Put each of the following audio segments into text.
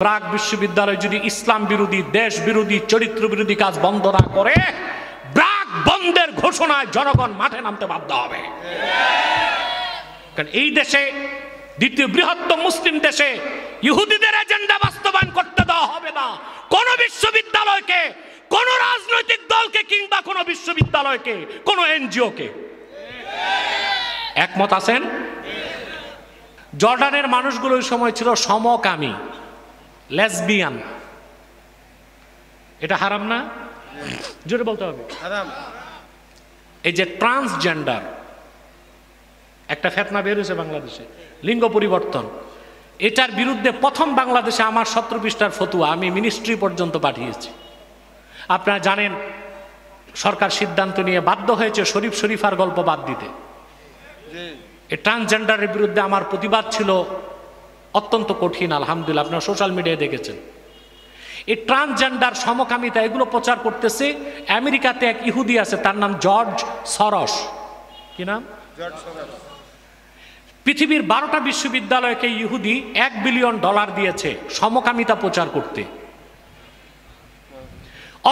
ব্রাক বিশ্ববিদ্যালয় যদি ইসলাম বিরোধী, দেশ বিরোধী, চরিত্র বিরোধী কাজ বন্ধ না করে, ব্রাক বন্ধের ঘোষণায় জনগণ মাঠে নামতে বাধ্য হবে। কারণ এই দেশে, দ্বিতীয় বৃহত্তম মুসলিম দেশে, ইহুদিদের এজেন্ডা বাস্তবায়ন করতে দেওয়া হবে না। কোন বিশ্ববিদ্যালয়কে, কোন রাজনৈতিক দলকে, কিংবা কোন বিশ্ববিদ্যালয়কে, কোন এনজিওকে। একমত আছেন? জর্ডানের মানুষগুলো ওই সময় ছিল সমকামী, লেসবিয়ান। এটা হারাম না? জোরে বলতে হবে হারাম। এই যে ট্রান্সজেন্ডার, একটা ফেতনা বের হয়েছে বাংলাদেশে, লিঙ্গ পরিবর্তন, এটার বিরুদ্ধে প্রথম বাংলাদেশে আমার 17 পৃষ্ঠার ফতুয়া আমি মিনিস্ট্রি পর্যন্ত পাঠিয়েছি। আপনারা জানেন সরকার সিদ্ধান্ত নিয়ে বাধ্য হয়েছে শরীফ শরীফার গল্প বাদ দিতে। এই ট্রান্সজেন্ডারের বিরুদ্ধে আমার প্রতিবাদ ছিল অত্যন্ত কঠিন। আলহামদুলিল্লাহ, আপনারা সোশ্যাল মিডিয়ায় দেখেছেন। এই ট্রান্সজেন্ডার, সমকামিতা, এগুলো প্রচার করতেছে। আমেরিকাতে এক ইহুদি আছে, তার নাম জর্জ সরস। কি নাম? জর্জ সরস। পৃথিবীর 12টা বিশ্ববিদ্যালয়কে ইহুদি $1 বিলিয়ন দিয়েছে সমকামিতা প্রচার করতে।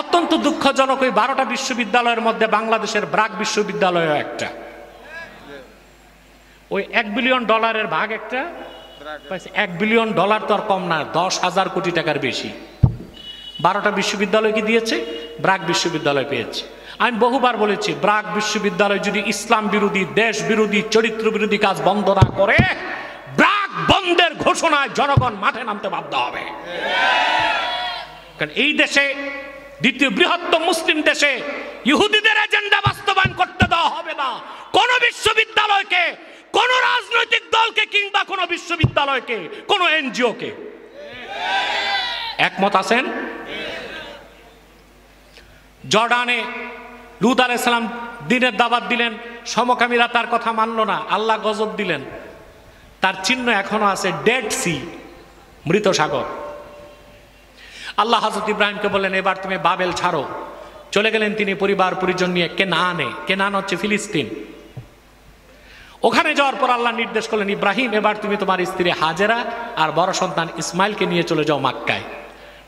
অত্যন্ত দুঃখজনক, ওই 12টা বিশ্ববিদ্যালয়ের মধ্যে বাংলাদেশের ব্রাক বিশ্ববিদ্যালয় একটা। ওই $1 বিলিয়ন ভাগ একটা $1 বিলিয়ন তো আর কম না, 10,000 কোটি টাকার বেশি। 12টা বিশ্ববিদ্যালয় কি দিয়েছে? ব্রাক বিশ্ববিদ্যালয় পেয়েছে। আমি বহুবার বলেছি, ব্রাক বিশ্ববিদ্যালয় যদি ইসলাম বিরোধী, দেশ বিরোধী, চরিত্র বিরোধী কাজ বন্ধ না করে, ব্রাক বন্ধের ঘোষণায় জনগণ মাঠে নামতে বাধ্য হবে। কারণ এই দেশে, দ্বিতীয় বৃহত্তম মুসলিম দেশে, ইহুদিদের এজেন্ডা বাস্তবায়ন করতে দেওয়া হবে না। কোন বিশ্ববিদ্যালয়কে, কোন রাজনৈতিক দলকে, কিংবা কোন বিশ্ববিদ্যালয়কে, কোন এনজিওকে। একমত আছেন? জর্ডানে লূত আলাইহিস সালাম দ্বীনের দাওয়াত দিলেন, সমকামীরা তার কথা মানল না, আল্লাহ গজব দিলেন। তার চিহ্ন এখনো আছে, ডেড সি, মৃত সাগর। আল্লাহ হযরত ইব্রাহিমকে বললেন, এবার তুমি বাবেল ছাড়ো। চলে গেলেন তিনি পরিবার পরিজন নিয়ে কেনানে। কেনান হচ্ছে ফিলিস্তিন। ওখানে যাওয়ার পর আল্লাহ নির্দেশ করলেন, ইব্রাহিম, এবার তুমি তোমার স্ত্রী হাজেরা আর বড় সন্তান ইসমাইলকে নিয়ে চলে যাও মক্কায়।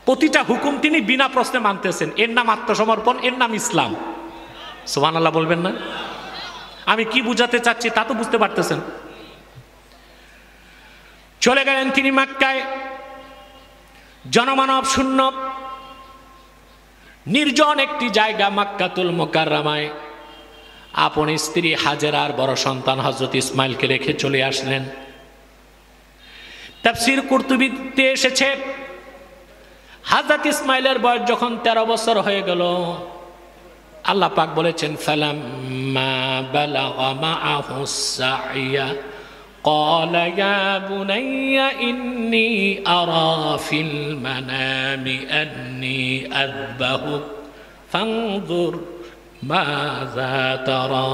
প্রতিটা হুকুম তিনি বিনা প্রশ্নে মানতেছেন। এর নাম আত্মসমর্পণ, এর নাম ইসলাম। সুবহানাল্লাহ বলবেন না? আমি কি বুঝাতে চাচ্ছি তা তো বুঝতে পারতেছেন। চলে গেলেন তিনি মক্কায়, জনমানব শূন্য নির্জন একটি জায়গা মক্কাতুল মুকাররমায়। আপন স্ত্রী হাজেরা আর বড় সন্তান হযরত ইসমাইলকে রেখে চলে আসলেন। তাফসীর কুরতুবীতে এসেছে, হযরত ইসমাইলের বয়স যখন 13 বছর হয়ে গেল, আল্লাহ পাক বলেছেন, ফালাম্মা বালাগা মাআহুস সাইয়া ক্বালা ইয়া বুনাইয়া ইন্নী আরা ফিল মানামি আন্নী আযবাহুক ফানজুর মাযা তারা।